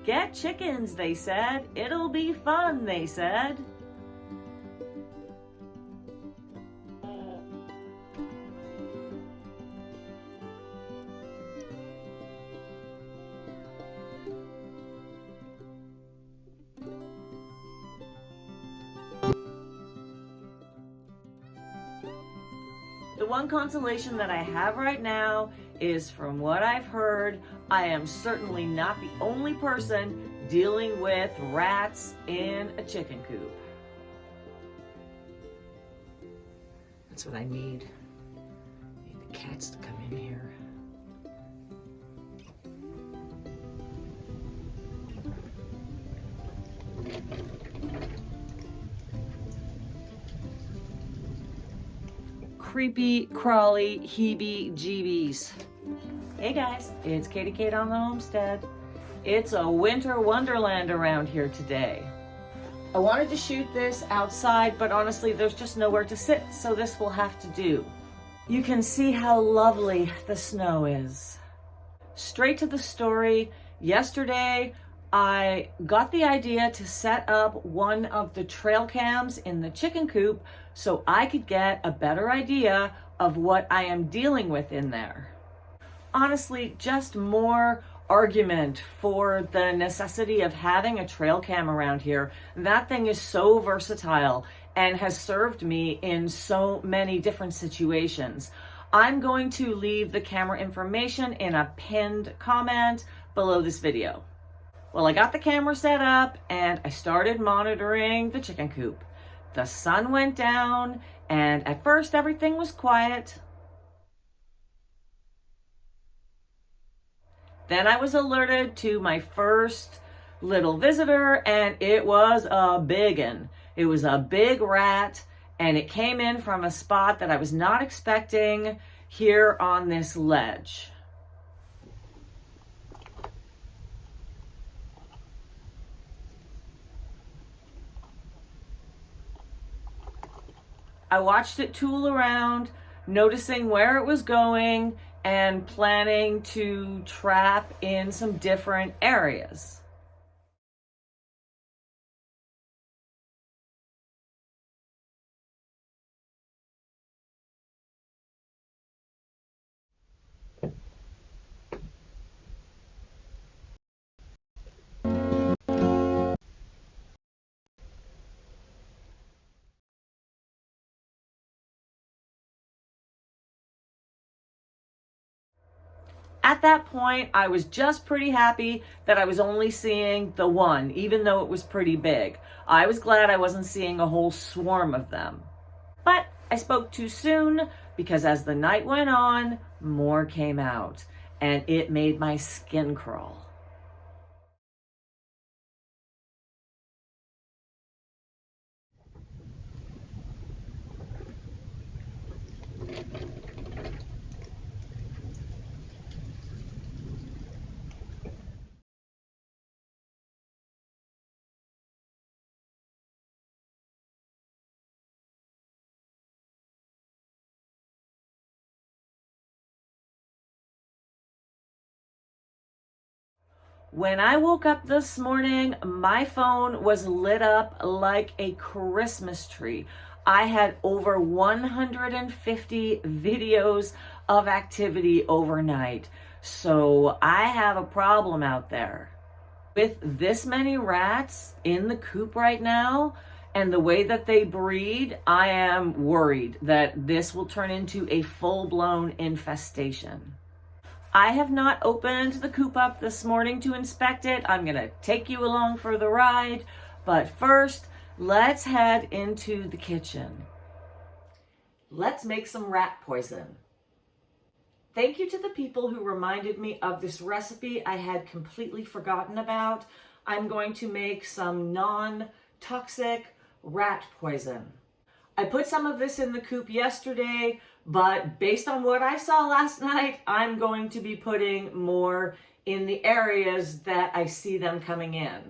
Get chickens, they said. It'll be fun, they said. The one consolation that I have right now is, from what I've heard, I am certainly not the only person dealing with rats in a chicken coop. That's what I need. I need the cats to come in here. Creepy, crawly, heebie-jeebies. Hey guys, it's Katie Kate on the Homestead. It's a winter wonderland around here today. I wanted to shoot this outside, but honestly, there's just nowhere to sit, so this will have to do. You can see how lovely the snow is. Straight to the story, yesterday, I got the idea to set up one of the trail cams in the chicken coop so I could get a better idea of what I am dealing with in there. Honestly, just more argument for the necessity of having a trail cam around here. That thing is so versatile and has served me in so many different situations. I'm going to leave the camera information in a pinned comment below this video. Well, I got the camera set up and I started monitoring the chicken coop. The sun went down and at first everything was quiet. Then I was alerted to my first little visitor, and it was a big one. It was a big rat, and it came in from a spot that I was not expecting here on this ledge. I watched it tool around, noticing where it was going and planning to trap in some different areas. At that point, I was just pretty happy that I was only seeing the one, even though it was pretty big. I was glad I wasn't seeing a whole swarm of them. But I spoke too soon because as the night went on, more came out, and it made my skin crawl. When I woke up this morning, my phone was lit up like a Christmas tree. I had over 150 videos of activity overnight. So I have a problem out there. With this many rats in the coop right now, and the way that they breed, I am worried that this will turn into a full-blown infestation. I have not opened the coop up this morning to inspect it. I'm gonna take you along for the ride, but first, let's head into the kitchen. Let's make some rat poison. Thank you to the people who reminded me of this recipe I had completely forgotten about. I'm going to make some non-toxic rat poison. I put some of this in the coop yesterday, but based on what I saw last night, I'm going to be putting more in the areas that I see them coming in.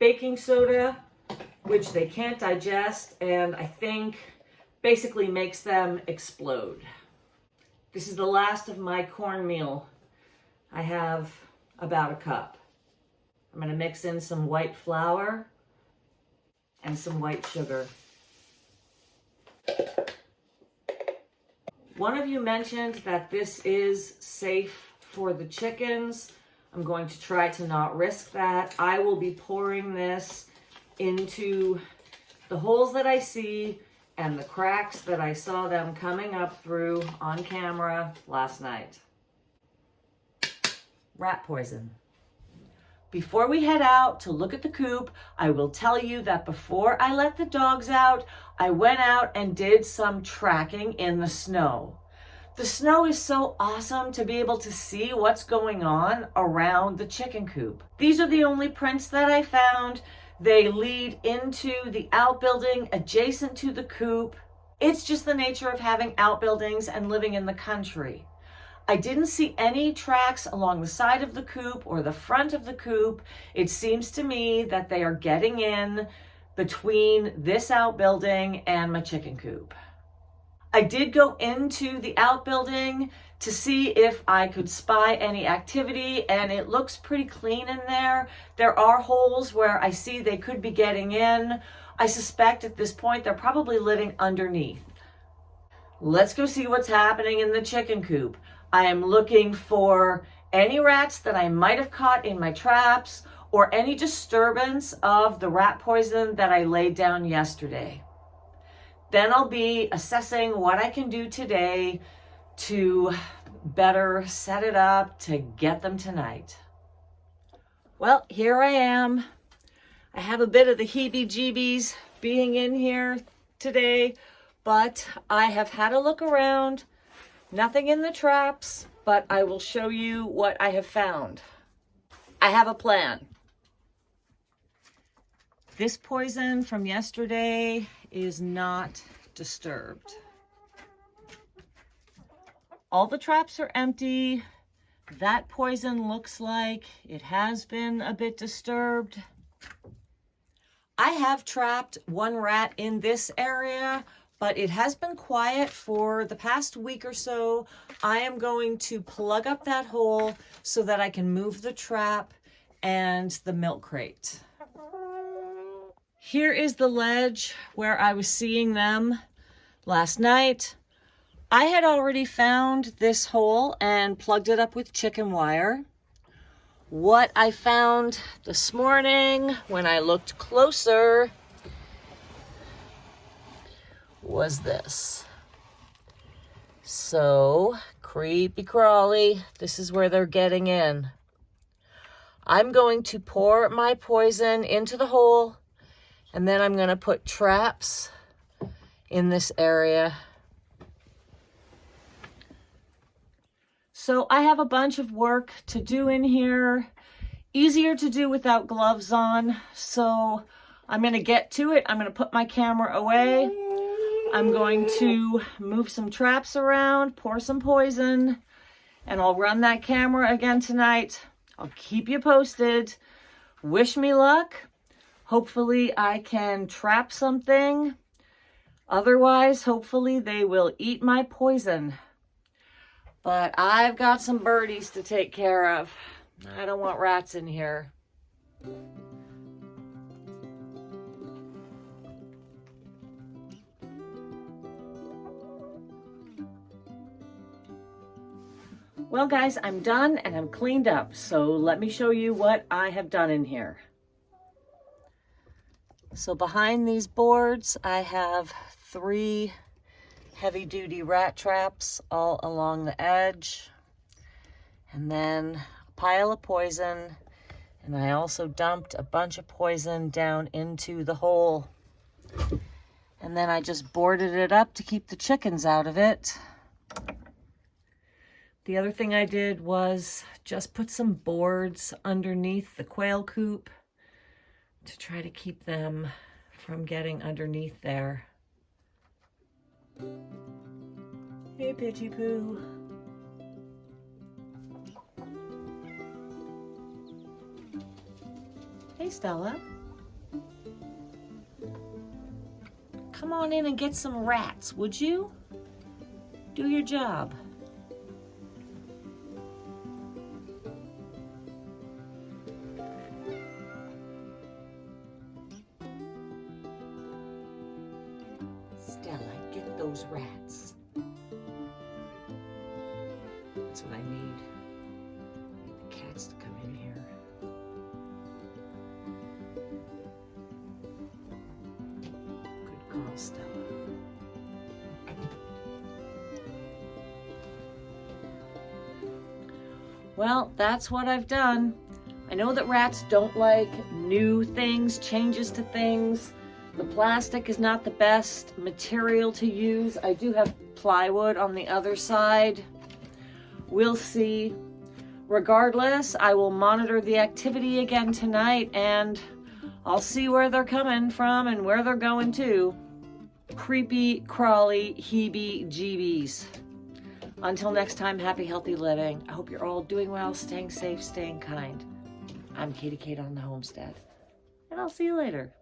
Baking soda, which they can't digest, and I think basically makes them explode. This is the last of my cornmeal. I have about a cup. I'm going to mix in some white flour and some white sugar. One of you mentioned that this is safe for the chickens. I'm going to try to not risk that. I will be pouring this into the holes that I see and the cracks that I saw them coming up through on camera last night. Rat poison. Before we head out to look at the coop, I will tell you that before I let the dogs out, I went out and did some tracking in the snow. The snow is so awesome to be able to see what's going on around the chicken coop. These are the only prints that I found. They lead into the outbuilding adjacent to the coop. It's just the nature of having outbuildings and living in the country. I didn't see any tracks along the side of the coop or the front of the coop. It seems to me that they are getting in between this outbuilding and my chicken coop. I did go into the outbuilding to see if I could spy any activity, and it looks pretty clean in there. There are holes where I see they could be getting in. I suspect at this point they're probably living underneath. Let's go see what's happening in the chicken coop. I am looking for any rats that I might have caught in my traps or any disturbance of the rat poison that I laid down yesterday. Then I'll be assessing what I can do today to better set it up to get them tonight. Well, here I am. I have a bit of the heebie-jeebies being in here today, but I have had a look around. Nothing in the traps, but I will show you what I have found. I have a plan. This poison from yesterday is not disturbed. All the traps are empty. That poison looks like it has been a bit disturbed. I have trapped one rat in this area, but it has been quiet for the past week or so. I am going to plug up that hole so that I can move the trap and the milk crate. Here is the ledge where I was seeing them last night. I had already found this hole and plugged it up with chicken wire. What I found this morning when I looked closer was this. So, creepy crawly, this is where they're getting in. I'm going to pour my poison into the hole, and then I'm going to put traps in this area. So I have a bunch of work to do in here. Easier to do without gloves on. So I'm going to get to it. I'm going to put my camera away. I'm going to move some traps around, pour some poison, and I'll run that camera again tonight. I'll keep you posted. Wish me luck. Hopefully I can trap something. Otherwise, hopefully they will eat my poison. But I've got some birdies to take care of. I don't want rats in here. Well guys, I'm done and I'm cleaned up. So let me show you what I have done in here. So behind these boards, I have 3 heavy-duty rat traps all along the edge, and then a pile of poison, and I also dumped a bunch of poison down into the hole, and then I just boarded it up to keep the chickens out of it. The other thing I did was just put some boards underneath the quail coop to try to keep them from getting underneath there. Hey, Pitchy Poo. Hey, Stella. Come on in and get some rats, would you? Do your job. Well, that's what I've done. I know that rats don't like new things, changes to things. The plastic is not the best material to use. I do have plywood on the other side. We'll see. Regardless, I will monitor the activity again tonight, and I'll see where they're coming from and where they're going to. Creepy, crawly, heebie-jeebies. Until next time, happy, healthy living. I hope you're all doing well, staying safe, staying kind. I'm Katie Kate on the Homestead, and I'll see you later.